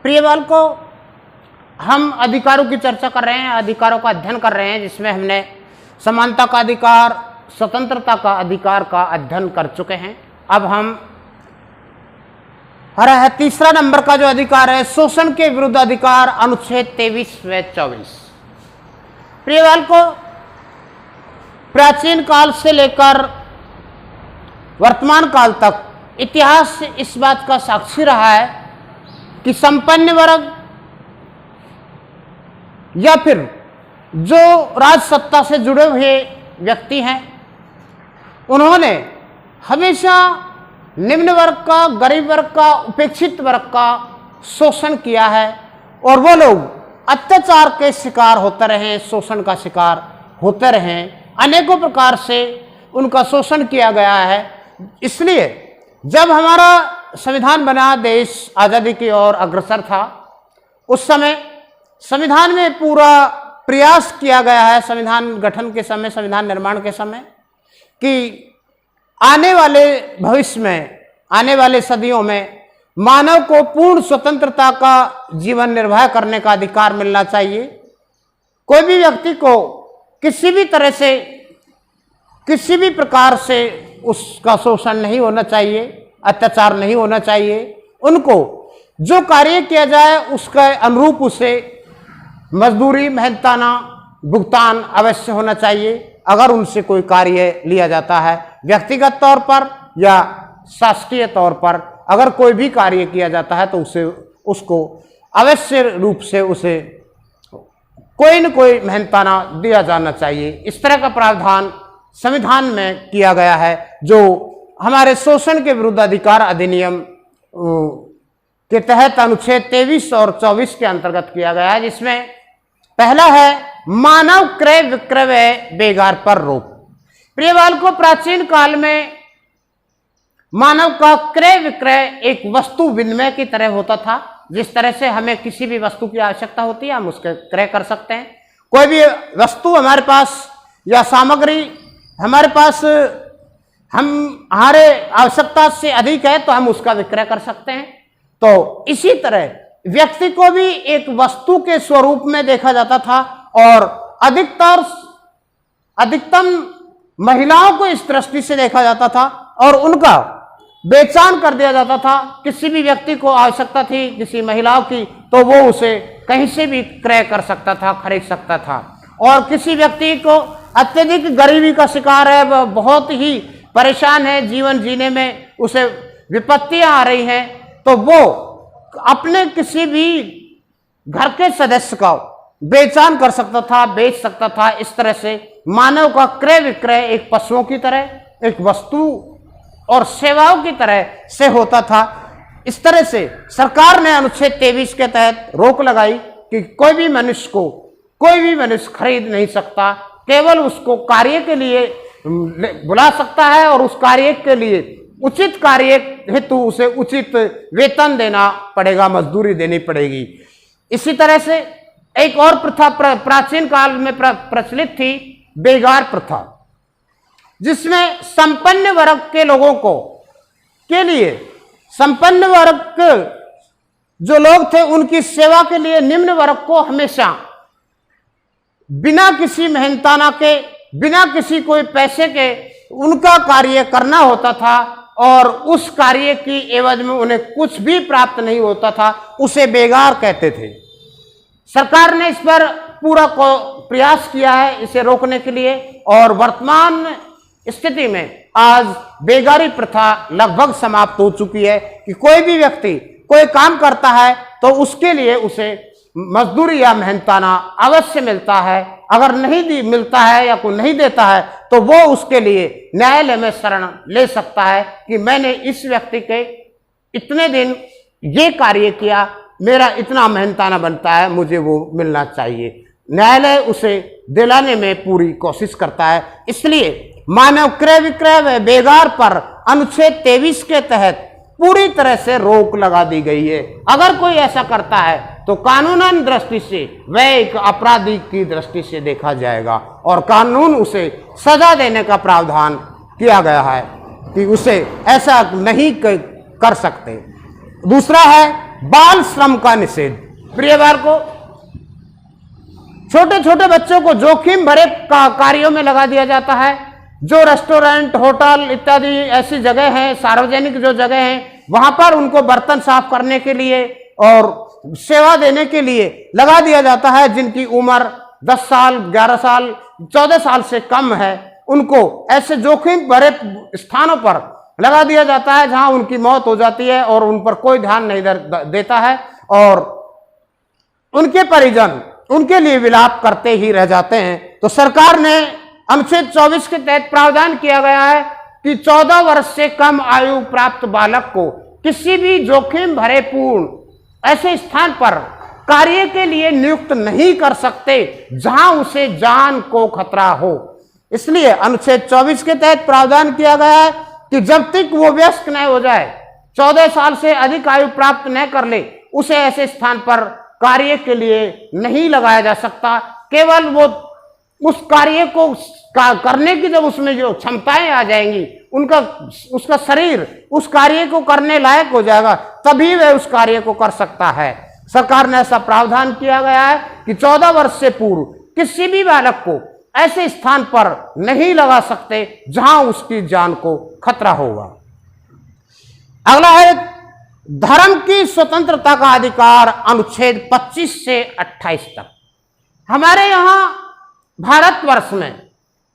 प्रिय बालकों, हम अधिकारों की चर्चा कर रहे हैं, अधिकारों का अध्ययन कर रहे हैं, जिसमें हमने समानता का अधिकार, स्वतंत्रता का अधिकार का अध्ययन कर चुके हैं। अब हम तीसरा नंबर का जो अधिकार है, शोषण के विरुद्ध अधिकार, अनुच्छेद 23 व 24। प्रिय बालकों, प्राचीन काल से लेकर वर्तमान काल तक इतिहास इस बात का साक्षी रहा है कि संपन्न वर्ग या फिर जो राज सत्ता से जुड़े हुए व्यक्ति हैं, उन्होंने हमेशा निम्न वर्ग का, गरीब वर्ग का, उपेक्षित वर्ग का शोषण किया है और वो लोग अत्याचार के शिकार होते रहे, शोषण का शिकार होते रहे, अनेकों प्रकार से उनका शोषण किया गया है। इसलिए जब हमारा संविधान बना, देश आज़ादी की ओर अग्रसर था, उस समय संविधान में पूरा प्रयास किया गया है, संविधान गठन के समय, संविधान निर्माण के समय, कि आने वाले भविष्य में, आने वाले सदियों में मानव को पूर्ण स्वतंत्रता का जीवन निर्वाह करने का अधिकार मिलना चाहिए। कोई भी व्यक्ति को किसी भी तरह से, किसी भी प्रकार से उसका शोषण नहीं होना चाहिए, अत्याचार नहीं होना चाहिए। उनको जो कार्य किया जाए उसके अनुरूप उसे मजदूरी, मेहनताना भुगतान अवश्य होना चाहिए। अगर उनसे कोई कार्य लिया जाता है, व्यक्तिगत तौर पर या शासकीय तौर पर अगर कोई भी कार्य किया जाता है, तो उसको अवश्य रूप से उसे कोई न कोई मेहनताना दिया जाना चाहिए। इस तरह का प्रावधान संविधान में किया गया है, जो हमारे शोषण के विरुद्ध अधिकार अधिनियम के तहत अनुच्छेद 23 और 24 के अंतर्गत किया गया है, जिसमें पहला है मानव क्रय विक्रय व बेगार पर रोक। प्रिय बालकों, प्राचीन काल में मानव का क्रय विक्रय एक वस्तु विनिमय की तरह होता था। जिस तरह से हमें किसी भी वस्तु की आवश्यकता होती है, हम उसके क्रय कर सकते हैं। कोई भी वस्तु हमारे पास या सामग्री हमारे पास हमारे आवश्यकता से अधिक है, तो हम उसका विक्रय कर सकते हैं। तो इसी तरह व्यक्ति को भी एक वस्तु के स्वरूप में देखा जाता था और अधिकतम महिलाओं को इस दृष्टि से देखा जाता था और उनका बेचान कर दिया जाता था। किसी भी व्यक्ति को आवश्यकता थी किसी महिलाओं की, तो वो उसे कहीं से भी क्रय कर सकता था, खरीद सकता था। और किसी व्यक्ति को अत्यधिक गरीबी का शिकार है, वह बहुत ही परेशान है, जीवन जीने में उसे विपत्तियां आ रही हैं, तो वो अपने किसी भी घर के सदस्य का बेचान कर सकता था, बेच सकता था। इस तरह से मानव का क्रय विक्रय एक पशुओं की तरह, एक वस्तु और सेवाओं की तरह से होता था। इस तरह से सरकार ने अनुच्छेद 23 के तहत रोक लगाई कि कोई भी मनुष्य खरीद नहीं सकता, केवल उसको कार्य के लिए बुला सकता है और उस कार्य के लिए उचित कार्य हेतु उसे उचित वेतन देना पड़ेगा, मजदूरी देनी पड़ेगी। इसी तरह से एक और प्रथा प्राचीन काल में प्रचलित थी, बेगार प्रथा, जिसमें संपन्न वर्ग के लोगों के लिए, संपन्न वर्ग जो लोग थे उनकी सेवा के लिए निम्न वर्ग को हमेशा बिना किसी मेहनताना के, बिना किसी कोई पैसे के उनका कार्य करना होता था और उस कार्य की एवज में उन्हें कुछ भी प्राप्त नहीं होता था, उसे बेगार कहते थे। सरकार ने इस पर पूरा प्रयास किया है इसे रोकने के लिए और वर्तमान स्थिति में आज बेगारी प्रथा लगभग समाप्त हो चुकी है कि कोई भी व्यक्ति कोई काम करता है तो उसके लिए उसे मजदूरी या मेहनताना अवश्य मिलता है। अगर नहीं मिलता है या कोई नहीं देता है तो वो उसके लिए न्यायालय में शरण ले सकता है कि मैंने इस व्यक्ति के इतने दिन ये कार्य किया, मेरा इतना मेहनताना बनता है, मुझे वो मिलना चाहिए। न्यायालय उसे दिलाने में पूरी कोशिश करता है। इसलिए मानव क्रय विक्रय व बेगार पर अनुच्छेद 23 के तहत पूरी तरह से रोक लगा दी गई है। अगर कोई ऐसा करता है तो कानूनन दृष्टि से वह एक अपराधी की दृष्टि से देखा जाएगा और कानून उसे सजा देने का प्रावधान किया गया है कि उसे ऐसा नहीं कर सकते। दूसरा है बाल श्रम का निषेध। प्रियवार को छोटे छोटे बच्चों को जोखिम भरे कार्यों में लगा दिया जाता है। जो रेस्टोरेंट, होटल इत्यादि ऐसी जगह हैं, सार्वजनिक जो जगह हैं, वहां पर उनको बर्तन साफ करने के लिए और सेवा देने के लिए लगा दिया जाता है। जिनकी उम्र 10 साल, 11 साल, 14 साल से कम है, उनको ऐसे जोखिम भरे स्थानों पर लगा दिया जाता है जहां उनकी मौत हो जाती है और उन पर कोई ध्यान नहीं देता है और उनके परिजन उनके लिए विलाप करते ही रह जाते हैं। तो सरकार ने अनुच्छेद 24 के तहत प्रावधान किया गया है कि 14 वर्ष से कम आयु प्राप्त बालक को किसी भी जोखिम भरे पूर्ण ऐसे स्थान पर कार्य के लिए नियुक्त नहीं कर सकते जहां उसे जान को खतरा हो। इसलिए अनुच्छेद 24 के तहत प्रावधान किया गया है कि जब तक वो वयस्क न हो जाए, 14 साल से अधिक आयु प्राप्त न कर ले, उसे ऐसे स्थान पर कार्य के लिए नहीं लगाया जा सकता। केवल वो उस कार्य को करने की जब उसमें जो क्षमताएं आ जाएंगी, उसका शरीर उस कार्य को करने लायक हो जाएगा, तभी वह उस कार्य को कर सकता है। सरकार ने ऐसा प्रावधान किया गया है कि 14 वर्ष से पूर्व किसी भी बालक को ऐसे स्थान पर नहीं लगा सकते जहां उसकी जान को खतरा होगा। अगला है धर्म की स्वतंत्रता का अधिकार, अनुच्छेद 25 से 28 तक। हमारे यहां भारतवर्ष में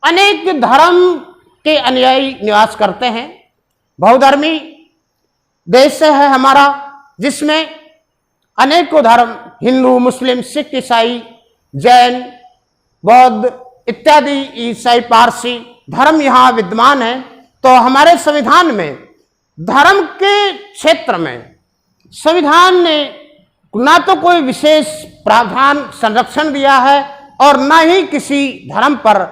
अनेक धर्म के अनुयायी निवास करते हैं। बहुधर्मी देश है हमारा, जिसमें अनेकों धर्म, हिंदू, मुस्लिम, सिख, ईसाई, जैन, बौद्ध इत्यादि, ईसाई, पारसी धर्म यहाँ विद्यमान है। तो हमारे संविधान में धर्म के क्षेत्र में संविधान ने ना तो कोई विशेष प्रावधान संरक्षण दिया है और न ही किसी धर्म पर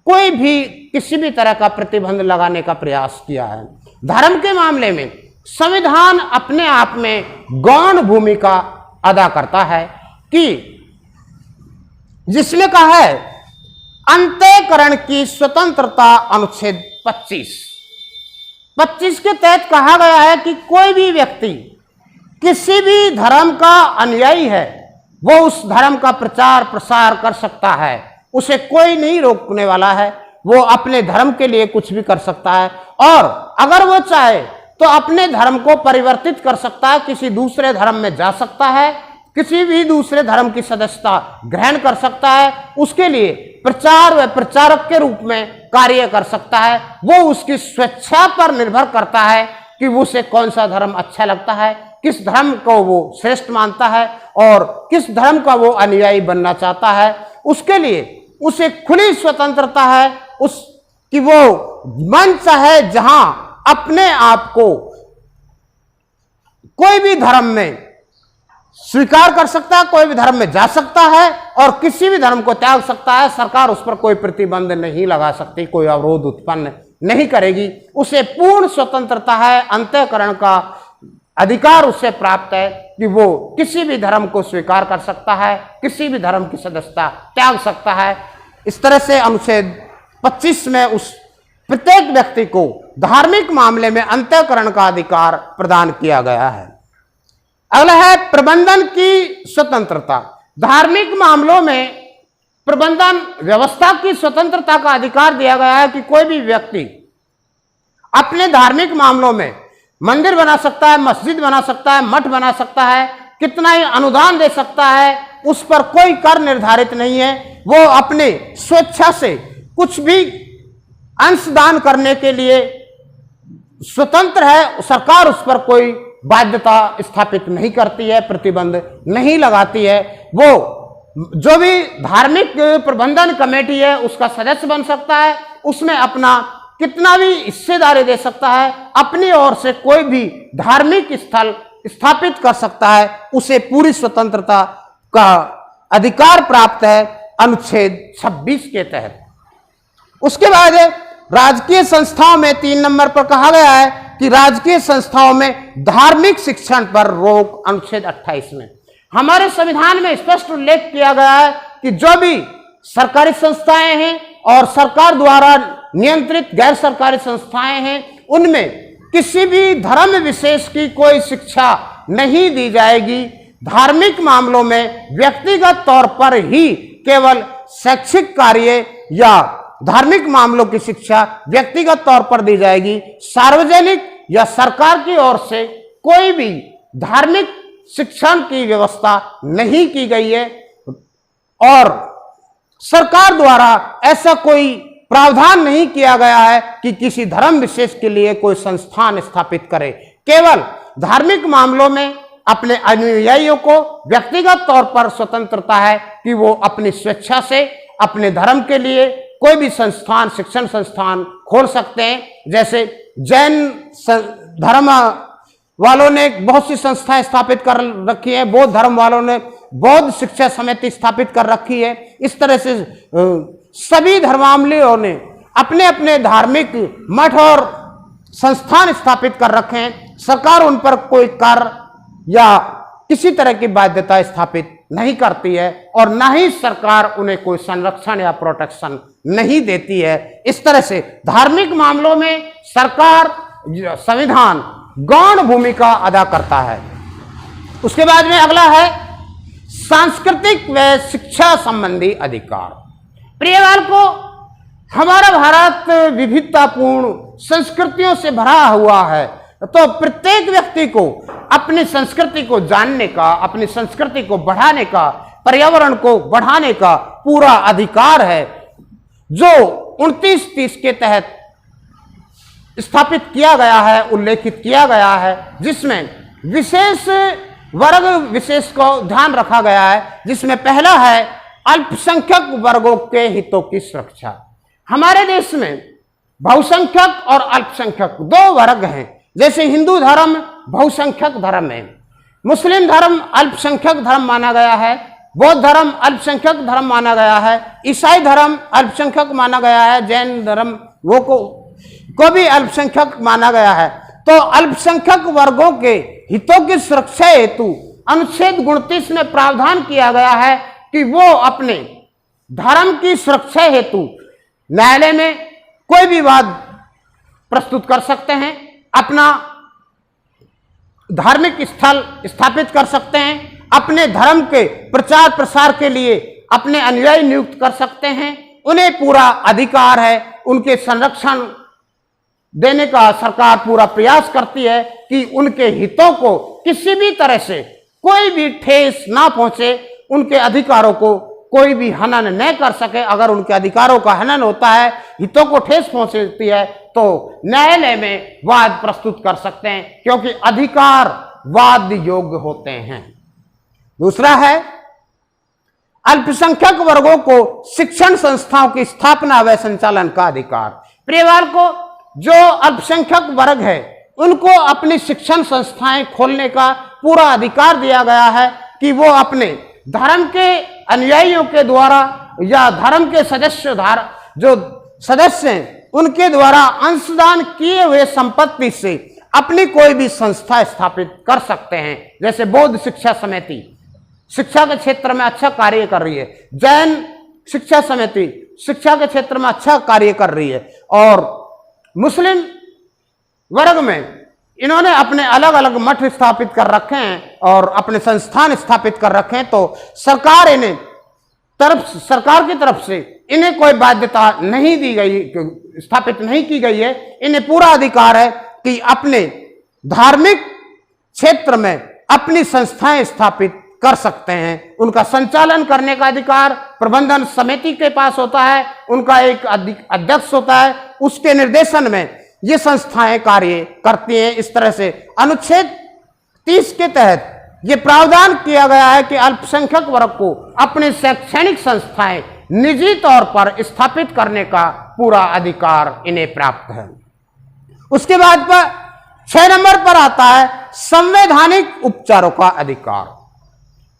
कोई भी किसी भी तरह का प्रतिबंध लगाने का प्रयास किया है। धर्म के मामले में संविधान अपने आप में गौण भूमिका अदा करता है कि जिसमें कहा है अंतःकरण की स्वतंत्रता, अनुच्छेद 25 के तहत कहा गया है कि कोई भी व्यक्ति किसी भी धर्म का अनुयायी है, वो उस धर्म का प्रचार प्रसार कर सकता है, उसे कोई नहीं रोकने वाला है। वो अपने धर्म के लिए कुछ भी कर सकता है और अगर वो चाहे तो अपने धर्म को परिवर्तित कर सकता है, किसी दूसरे धर्म में जा सकता है, किसी भी दूसरे धर्म की सदस्यता ग्रहण कर सकता है, उसके लिए प्रचार व प्रचारक के रूप में कार्य कर सकता है। वो उसकी स्वेच्छा पर निर्भर करता है कि उसे कौन सा धर्म अच्छा लगता है, किस धर्म को वो श्रेष्ठ मानता है और किस धर्म का वो अनुयायी बनना चाहता है। उसके लिए उसे खुली स्वतंत्रता है, कि वो मंच है जहां अपने आप को कोई भी धर्म में स्वीकार कर सकता है, कोई भी धर्म में जा सकता है और किसी भी धर्म को त्याग सकता है। सरकार उस पर कोई प्रतिबंध नहीं लगा सकती, कोई अवरोध उत्पन्न नहीं करेगी। उसे पूर्ण स्वतंत्रता है, अंतःकरण का अधिकार उसे प्राप्त है कि वो किसी भी धर्म को स्वीकार कर सकता है, किसी भी धर्म की सदस्यता त्याग सकता है। इस तरह से अनुच्छेद 25 में उस प्रत्येक व्यक्ति को धार्मिक मामले में अंतःकरण का अधिकार प्रदान किया गया है। अगला है प्रबंधन की स्वतंत्रता। धार्मिक मामलों में प्रबंधन व्यवस्था की स्वतंत्रता का अधिकार दिया गया है कि कोई भी व्यक्ति अपने धार्मिक मामलों में मंदिर बना सकता है, मस्जिद बना सकता है, मठ बना सकता है, कितना ही अनुदान दे सकता है, उस पर कोई कर निर्धारित नहीं है। वो अपने स्वेच्छा से कुछ भी अंशदान करने के लिए स्वतंत्र है। सरकार उस पर कोई बाध्यता स्थापित नहीं करती है, प्रतिबंध नहीं लगाती है। वो जो भी धार्मिक प्रबंधन कमेटी है उसका सदस्य बन सकता है, उसमें अपना कितना भी हिस्सेदारी दे सकता है, अपनी ओर से कोई भी धार्मिक स्थल स्थापित कर सकता है, उसे पूरी स्वतंत्रता का अधिकार प्राप्त है अनुच्छेद 26 के तहत। उसके बाद राजकीय संस्थाओं में 3 नंबर पर कहा गया है कि राजकीय संस्थाओं में धार्मिक शिक्षण पर रोक, अनुच्छेद 28 में। हमारे संविधान में स्पष्ट उल्लेख किया गया है कि जो भी सरकारी संस्थाएं हैं और सरकार द्वारा नियंत्रित गैर सरकारी संस्थाएं हैं, उनमें किसी भी धर्म विशेष की कोई शिक्षा नहीं दी जाएगी। धार्मिक मामलों में व्यक्तिगत तौर पर ही केवल शैक्षिक कार्य या धार्मिक मामलों की शिक्षा व्यक्तिगत तौर पर दी जाएगी। सार्वजनिक या सरकार की ओर से कोई भी धार्मिक शिक्षण की व्यवस्था नहीं की गई है और सरकार द्वारा ऐसा कोई प्रावधान नहीं किया गया है कि किसी धर्म विशेष के लिए कोई संस्थान स्थापित करे। केवल धार्मिक मामलों में अपने अनुयायियों को व्यक्तिगत तौर पर स्वतंत्रता है कि वो अपनी स्वेच्छा से अपने धर्म के लिए कोई भी संस्थान, शिक्षण संस्थान खोल सकते हैं। जैसे जैन धर्म वालों ने बहुत सी संस्थाएं स्थापित कर रखी है, बौद्ध धर्म वालों ने बौद्ध शिक्षा समिति स्थापित कर रखी है। इस तरह से सभी धर्मावलंबियों ने अपने अपने धार्मिक मठ और संस्थान स्थापित कर रखे हैं। सरकार उन पर कोई कर या किसी तरह की बाध्यता स्थापित नहीं करती है और ना ही सरकार उन्हें कोई संरक्षण या प्रोटेक्शन नहीं देती है। इस तरह से धार्मिक मामलों में सरकार, संविधान गौण भूमिका अदा करता है। उसके बाद में अगला है सांस्कृतिक व शिक्षा संबंधी अधिकार। प्रियवाल को हमारा भारत विविधतापूर्ण संस्कृतियों से भरा हुआ है, तो प्रत्येक व्यक्ति को अपनी संस्कृति को जानने का, अपनी संस्कृति को बढ़ाने का, पर्यावरण को बढ़ाने का पूरा अधिकार है, जो 2930 के तहत स्थापित किया गया है, उल्लेखित किया गया है, जिसमें विशेष वर्ग विशेष को ध्यान रखा गया है। जिसमें पहला है अल्पसंख्यक वर्गों के हितों की सुरक्षा। हमारे देश में बहुसंख्यक और अल्पसंख्यक दो वर्ग हैं। जैसे हिंदू धर्म बहुसंख्यक धर्म है, मुस्लिम धर्म अल्पसंख्यक धर्म माना गया है, बौद्ध धर्म अल्पसंख्यक धर्म माना गया है, ईसाई धर्म अल्पसंख्यक माना गया है, जैन धर्म वो को भी अल्पसंख्यक माना गया है। तो अल्पसंख्यक वर्गों के हितों की सुरक्षा हेतु अनुच्छेद 29 में प्रावधान किया गया है कि वो अपने धर्म की सुरक्षा हेतु न्यायालय में कोई भी वाद प्रस्तुत कर सकते हैं, अपना धार्मिक स्थल स्थापित कर सकते हैं, अपने धर्म के प्रचार प्रसार के लिए अपने अनुयायी नियुक्त कर सकते हैं। उन्हें पूरा अधिकार है, उनके संरक्षण देने का सरकार पूरा प्रयास करती है कि उनके हितों को किसी भी तरह से कोई भी ठेस ना पहुंचे, उनके अधिकारों को कोई भी हनन न कर सके। अगर उनके अधिकारों का हनन होता है, हितों को ठेस पहुंचती है, तो न्यायालय में वाद प्रस्तुत कर सकते हैं, क्योंकि अधिकार वाद योग्य होते हैं। दूसरा है अल्पसंख्यक वर्गों को शिक्षण संस्थाओं की स्थापना व संचालन का अधिकार। प्रियवाल को जो अल्पसंख्यक वर्ग है उनको अपनी शिक्षण संस्थाएं खोलने का पूरा अधिकार दिया गया है कि वो अपने धर्म के अनुयायियों के द्वारा या धर्म के जो सदस्य हैं उनके द्वारा अंशदान किए हुए संपत्ति से अपनी कोई भी संस्था स्थापित कर सकते हैं। जैसे बौद्ध शिक्षा समिति शिक्षा के क्षेत्र में अच्छा कार्य कर रही है, जैन शिक्षा समिति शिक्षा के क्षेत्र में अच्छा कार्य कर रही है, और मुस्लिम वर्ग में इन्होंने अपने अलग अलग मठ स्थापित कर रखे हैं और अपने संस्थान स्थापित कर रखे हैं। तो सरकार की तरफ से इन्हें कोई बाध्यता नहीं दी गई, स्थापित नहीं की गई है। इन्हें पूरा अधिकार है कि अपने धार्मिक क्षेत्र में अपनी संस्थाएं स्थापित कर सकते हैं। उनका संचालन करने का अधिकार प्रबंधन समिति के पास होता है, उनका एक अध्यक्ष होता है, उसके निर्देशन में ये संस्थाएं कार्य करती हैं। इस तरह से अनुच्छेद 30 के तहत ये प्रावधान किया गया है कि अल्पसंख्यक वर्ग को अपने शैक्षणिक संस्थाएं निजी तौर पर स्थापित करने का पूरा अधिकार इन्हें प्राप्त है। उसके बाद 6 नंबर पर आता है संवैधानिक उपचारों का अधिकार।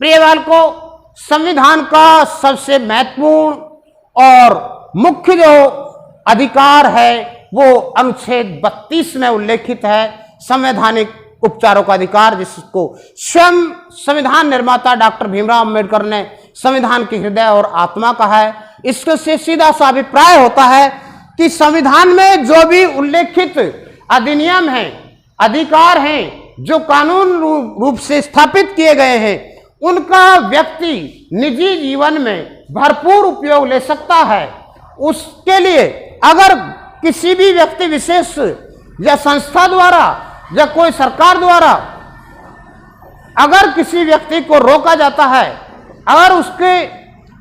प्रियवाल को संविधान का सबसे महत्वपूर्ण और मुख्य जो अधिकार है वो अनुच्छेद 32 में उल्लेखित है, संवैधानिक उपचारों का अधिकार, जिसको स्वयं संविधान निर्माता डॉक्टर भीमराव अंबेडकर ने संविधान की हृदय और आत्मा कहा है। इससे सीधा सा अभिप्राय होता है कि संविधान में जो भी उल्लेखित अधिनियम हैं, अधिकार हैं, जो कानून रूप से स्थापित किए गए हैं उनका व्यक्ति निजी जीवन में भरपूर उपयोग ले सकता है। उसके लिए अगर किसी भी व्यक्ति विशेष या संस्था द्वारा या कोई सरकार द्वारा अगर किसी व्यक्ति को रोका जाता है, अगर उसके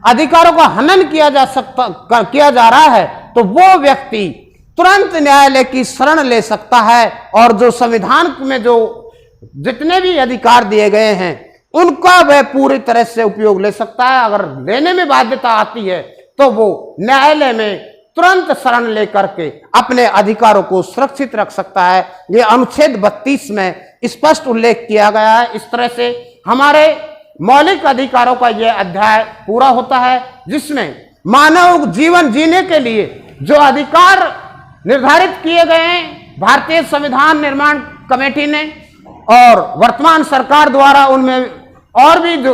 अधिकारों का हनन किया जा रहा है, तो वो व्यक्ति तुरंत न्यायालय की शरण ले सकता है और जो संविधान में जो जितने भी अधिकार दिए गए हैं उनका वह पूरी तरह से उपयोग ले सकता है। अगर लेने में बाध्यता आती है तो वो न्यायालय में तुरंत शरण लेकर के अपने अधिकारों को सुरक्षित रख सकता है। ये अनुच्छेद 32 में स्पष्ट उल्लेख किया गया है। इस तरह से हमारे मौलिक अधिकारों का यह अध्याय पूरा होता है, जिसमें मानव जीवन जीने के लिए जो अधिकार निर्धारित किए गए हैं भारतीय संविधान निर्माण कमेटी ने और वर्तमान सरकार द्वारा उनमें और भी जो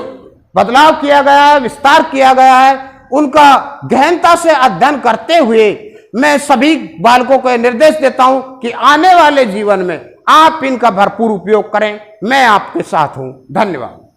बदलाव किया गया है, विस्तार किया गया है, उनका गहनता से अध्ययन करते हुए मैं सभी बालकों को निर्देश देता हूं कि आने वाले जीवन में आप इनका भरपूर उपयोग करें। मैं आपके साथ हूं। धन्यवाद।